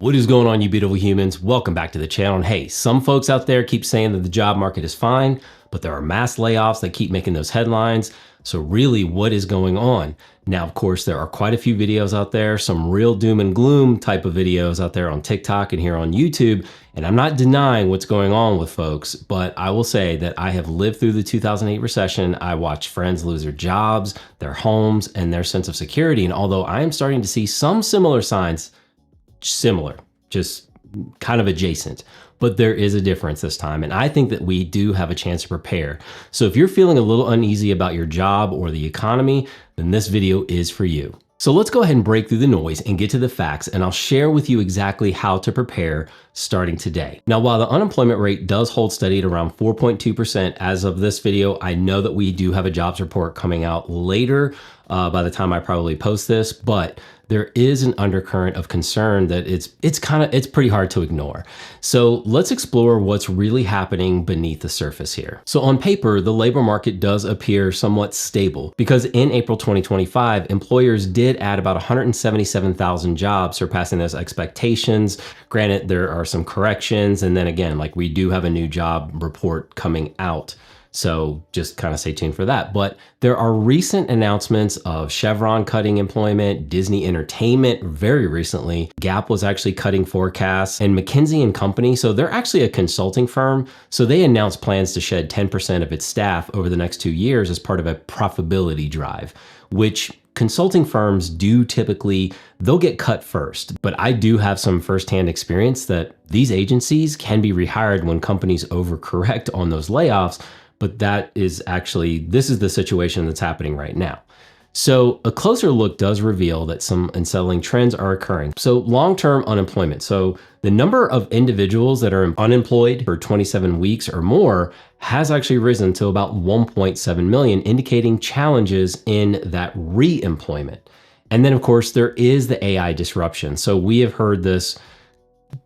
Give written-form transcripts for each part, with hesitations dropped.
What is going on, you beautiful humans? Welcome back to the channel. And hey, some folks out there keep saying that the job market is fine, but there are mass layoffs that keep making those headlines. So really, what is going on? Now, of course, there are quite a few videos out there, some real doom and gloom type of videos out there on TikTok and here on YouTube. And I'm not denying what's going on with folks, but I will say that I have lived through the 2008 recession. I watched friends lose their jobs, their homes, and their sense of security. And although I am starting to see some similar signs, just kind of adjacent, but there is a difference this time. And I think that we do have a chance to prepare. So if you're feeling a little uneasy about your job or the economy, then this video is for you. So let's go ahead and break through the noise and get to the facts, and I'll share with you exactly how to prepare starting today. Now, while the unemployment rate does hold steady at around 4.2% as of this video, I know that we do have a jobs report coming out later by the time I probably post this, but there is an undercurrent of concern that it's pretty hard to ignore. So let's explore what's really happening beneath the surface here. So on paper, the labor market does appear somewhat stable because in April 2025, employers did add about 177,000 jobs, surpassing those expectations. Granted, there are some corrections. And then again, like we do have a new job report coming out. So just kind of stay tuned for that. But there are recent announcements of Chevron cutting employment, Disney Entertainment very recently. Gap was actually cutting forecasts, and McKinsey & Company. So they're actually a consulting firm. So they announced plans to shed 10% of its staff over the next 2 years as part of a profitability drive, which consulting firms do typically, they'll get cut first. But I do have some firsthand experience that these agencies can be rehired when companies overcorrect on those layoffs. But this is the situation that's happening right now. So a closer look does reveal that some unsettling trends are occurring. So long-term unemployment. So the number of individuals that are unemployed for 27 weeks or more has actually risen to about 1.7 million, indicating challenges in that re-employment. And then of course, there is the AI disruption. So we have heard this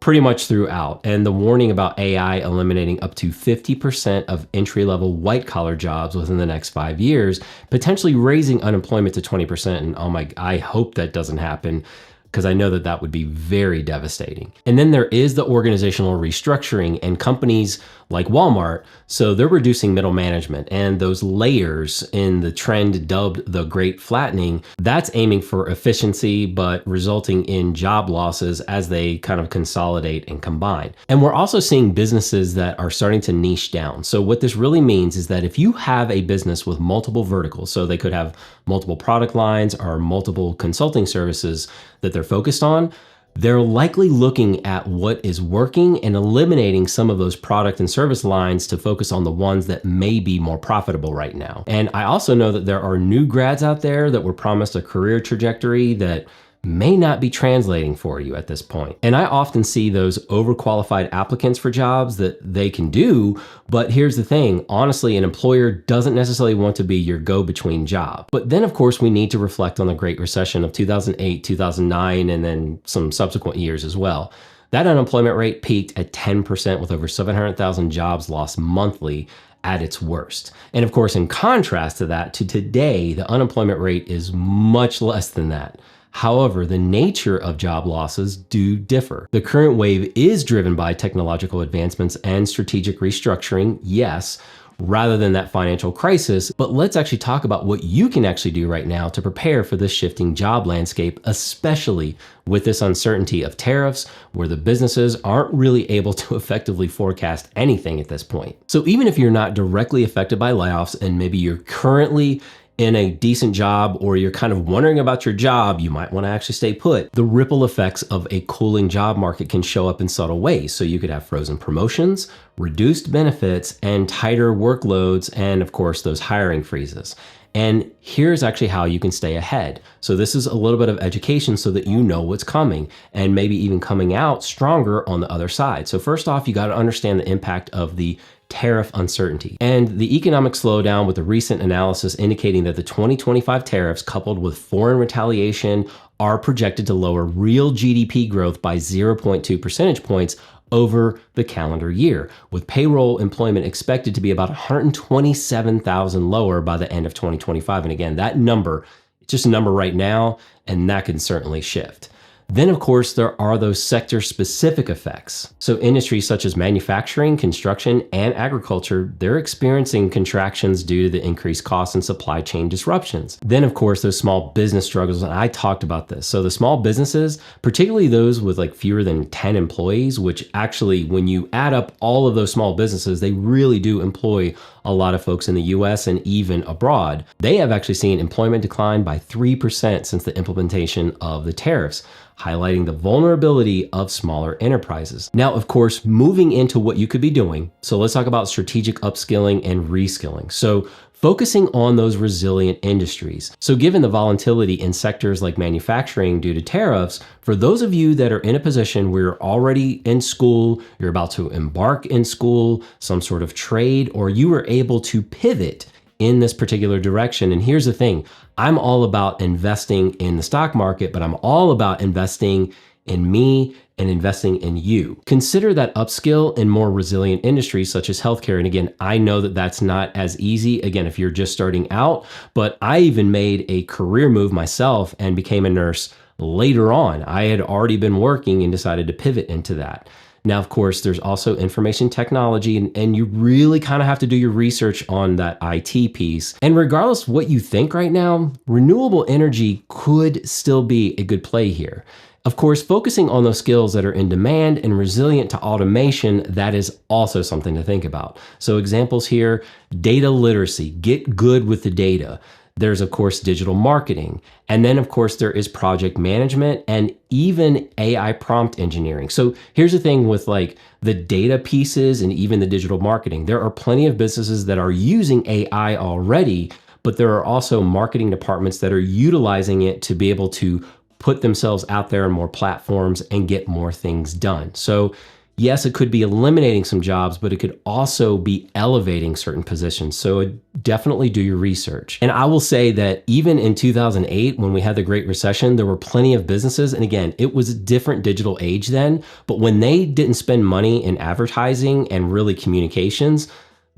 pretty much throughout, and the warning about AI eliminating up to 50% of entry-level white-collar jobs within the next 5 years, potentially raising unemployment to 20%. And I hope that doesn't happen, because I know that that would be very devastating. And then there is the organizational restructuring, and companies like Walmart, so they're reducing middle management, and those layers in the trend dubbed the Great Flattening, that's aiming for efficiency, but resulting in job losses as they kind of consolidate and combine. And we're also seeing businesses that are starting to niche down. So what this really means is that if you have a business with multiple verticals, so they could have multiple product lines or multiple consulting services that they're focused on, they're likely looking at what is working and eliminating some of those product and service lines to focus on the ones that may be more profitable right now. And I also know that there are new grads out there that were promised a career trajectory that may not be translating for you at this point. And I often see those overqualified applicants for jobs that they can do, but here's the thing, honestly, an employer doesn't necessarily want to be your go-between job. But then of course, we need to reflect on the Great Recession of 2008, 2009, and then some subsequent years as well. That unemployment rate peaked at 10% with over 700,000 jobs lost monthly at its worst. And of course, in contrast to that, to today, the unemployment rate is much less than that. However, the nature of job losses do differ. The current wave is driven by technological advancements and strategic restructuring, yes, rather than that financial crisis. But let's actually talk about what you can actually do right now to prepare for this shifting job landscape, especially with this uncertainty of tariffs, where the businesses aren't really able to effectively forecast anything at this point. So even if you're not directly affected by layoffs and maybe you're currently in a decent job, or you're kind of wondering about your job, you might want to actually stay put. The ripple effects of a cooling job market can show up in subtle ways. So you could have frozen promotions, reduced benefits, and tighter workloads, and of course, those hiring freezes. And here's actually how you can stay ahead. So this is a little bit of education so that you know what's coming and maybe even coming out stronger on the other side. So first off, you got to understand the impact of the tariff uncertainty and the economic slowdown, with the recent analysis indicating that the 2025 tariffs coupled with foreign retaliation are projected to lower real GDP growth by 0.2 percentage points over the calendar year, with payroll employment expected to be about 127,000 lower by the end of 2025. And again, that number, it's just a number right now, and that can certainly shift. Then, of course, there are those sector-specific effects. So industries such as manufacturing, construction, and agriculture, they're experiencing contractions due to the increased costs and supply chain disruptions. Then, of course, those small business struggles, and I talked about this. So the small businesses, particularly those with like fewer than 10 employees, which actually, when you add up all of those small businesses, they really do employ a lot of folks in the US and even abroad. They have actually seen employment decline by 3% since the implementation of the tariffs, highlighting the vulnerability of smaller enterprises. Now, of course, moving into what you could be doing. So let's talk about strategic upskilling and reskilling. So focusing on those resilient industries. So given the volatility in sectors like manufacturing due to tariffs, for those of you that are in a position where you're already in school, you're about to embark in school, some sort of trade, or you were able to pivot in this particular direction. And here's the thing, I'm all about investing in the stock market, but I'm all about investing in me and investing in you. Consider that upskill in more resilient industries such as healthcare. And again, I know that that's not as easy, again, if you're just starting out, but I even made a career move myself and became a nurse later on. I had already been working and decided to pivot into that. Now, of course, there's also information technology, and you really kind of have to do your research on that IT piece. And regardless of what you think right now, renewable energy could still be a good play here. Of course, focusing on those skills that are in demand and resilient to automation, that is also something to think about. So examples here, data literacy, get good with the data. There's, of course, digital marketing. And then, of course, there is project management and even AI prompt engineering. So here's the thing with like the data pieces and even the digital marketing. There are plenty of businesses that are using AI already, but there are also marketing departments that are utilizing it to be able to put themselves out there on more platforms and get more things done. So yes, it could be eliminating some jobs, but it could also be elevating certain positions. So definitely do your research. And I will say that even in 2008, when we had the Great Recession, there were plenty of businesses. And again, it was a different digital age then, but when they didn't spend money in advertising and really communications,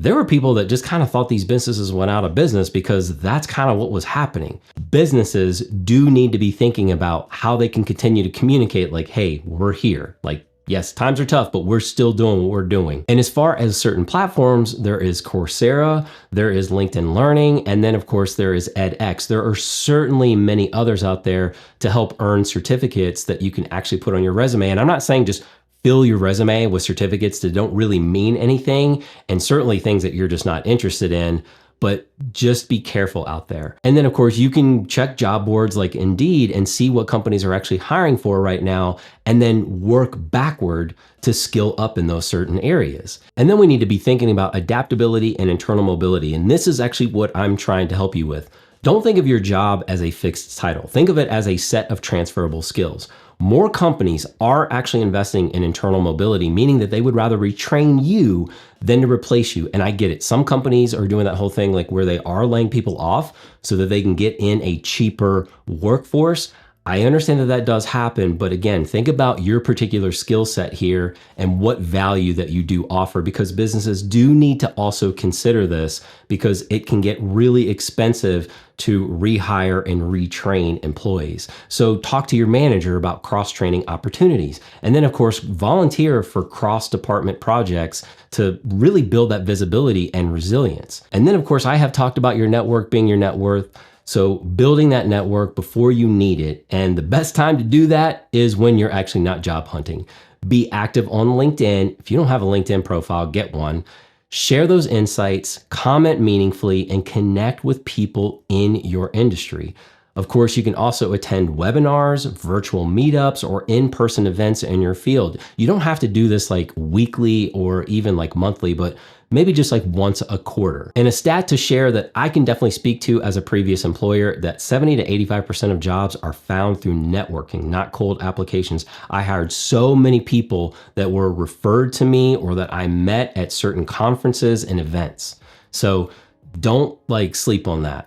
there were people that just kind of thought these businesses went out of business because that's kind of what was happening. Businesses do need to be thinking about how they can continue to communicate like, hey, we're here. Like, yes, times are tough, but we're still doing what we're doing. And as far as certain platforms, there is Coursera, there is LinkedIn Learning, and then of course there is edX. There are certainly many others out there to help earn certificates that you can actually put on your resume. And I'm not saying just fill your resume with certificates that don't really mean anything, and certainly things that you're just not interested in, but just be careful out there. And then of course you can check job boards like Indeed and see what companies are actually hiring for right now, and then work backward to skill up in those certain areas. And then we need to be thinking about adaptability and internal mobility. And this is actually what I'm trying to help you with. Don't think of your job as a fixed title. Think of it as a set of transferable skills. More companies are actually investing in internal mobility, meaning that they would rather retrain you than to replace you. And I get it. Some companies are doing that whole thing like where they are laying people off so that they can get in a cheaper workforce. I understand that that does happen, but again, think about your particular skill set here and what value that you do offer, because businesses do need to also consider this, because it can get really expensive to rehire and retrain employees. So talk to your manager about cross-training opportunities. And then of course, volunteer for cross-department projects to really build that visibility and resilience. And then of course, I have talked about your network being your net worth. So building that network before you need it. And the best time to do that is when you're actually not job hunting. Be active on LinkedIn. If you don't have a LinkedIn profile, get one. Share those insights, comment meaningfully, and connect with people in your industry. Of course, you can also attend webinars, virtual meetups, or in-person events in your field. You don't have to do this like weekly or even like monthly, but maybe just like once a quarter. And a stat to share that I can definitely speak to as a previous employer, that 70 to 85% of jobs are found through networking, not cold applications. I hired so many people that were referred to me or that I met at certain conferences and events. So don't like sleep on that.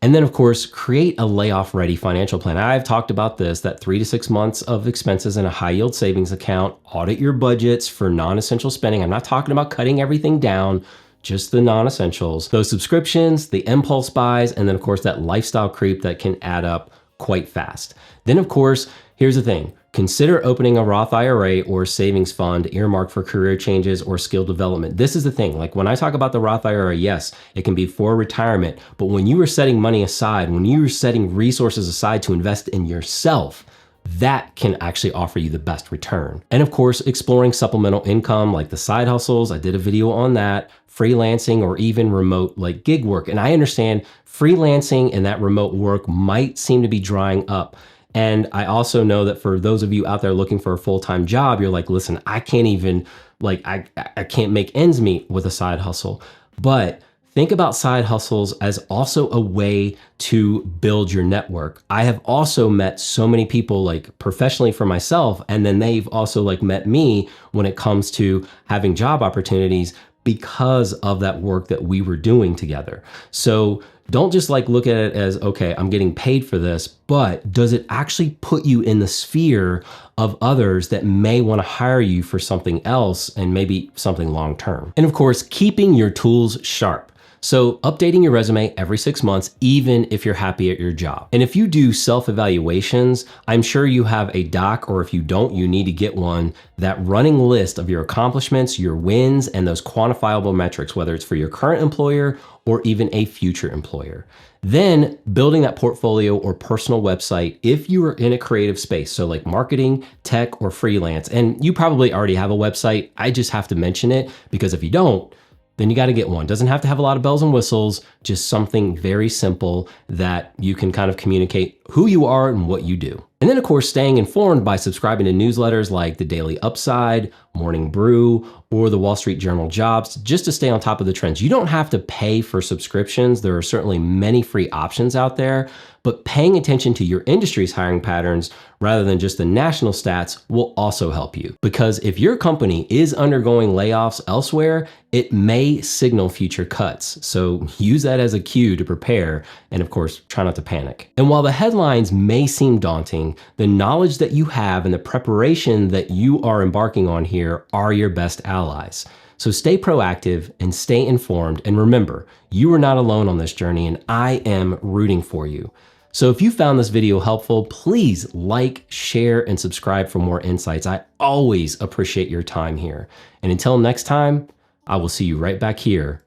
And then of course, create a layoff ready financial plan. I've talked about this, that 3 to 6 months of expenses in a high yield savings account. Audit your budgets for non-essential spending. I'm not talking about cutting everything down, just the non-essentials. Those subscriptions, the impulse buys, and then of course that lifestyle creep that can add up quite fast. Then of course, here's the thing. consider opening a Roth IRA or savings fund earmarked for career changes or skill development. This is the thing. Like when I talk about the Roth IRA, yes, it can be for retirement, but when you are setting money aside, when you are setting resources aside to invest in yourself, that can actually offer you the best return. And of course, exploring supplemental income like the side hustles. I did a video on that, freelancing or even remote like gig work. And I understand freelancing and that remote work might seem to be drying up. And I also know that for those of you out there looking for a full-time job, you're like, listen, I can't even I can't make ends meet with a side hustle. But think about side hustles as also a way to build your network. I have also met so many people like professionally for myself, and then they've also like met me when it comes to having job opportunities because of that work that we were doing together. So don't just like look at it as, okay, I'm getting paid for this, but does it actually put you in the sphere of others that may want to hire you for something else and maybe something long term? And of course, keeping your tools sharp. So updating your resume every 6 months, even if you're happy at your job. And if you do self-evaluations, I'm sure you have a doc, or if you don't, you need to get one, that running list of your accomplishments, your wins, and those quantifiable metrics, whether it's for your current employer or even a future employer. Then building that portfolio or personal website if you are in a creative space. So like marketing, tech, or freelance. And you probably already have a website. I just have to mention it because if you don't, then you got to get one. Doesn't have to have a lot of bells and whistles, just something very simple that you can kind of communicate who you are and what you do. And then of course, staying informed by subscribing to newsletters like the Daily Upside, Morning Brew, or the Wall Street Journal Jobs, just to stay on top of the trends. You don't have to pay for subscriptions. There are certainly many free options out there, but paying attention to your industry's hiring patterns rather than just the national stats will also help you. Because if your company is undergoing layoffs elsewhere, it may signal future cuts. So use that as a cue to prepare, and of course, try not to panic. And while the headlines may seem daunting, the knowledge that you have and the preparation that you are embarking on here are your best allies. So stay proactive and stay informed. And remember, you are not alone on this journey, and I am rooting for you. So if you found this video helpful, please like, share, and subscribe for more insights. I always appreciate your time here. And until next time, I will see you right back here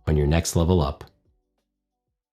on your next level up.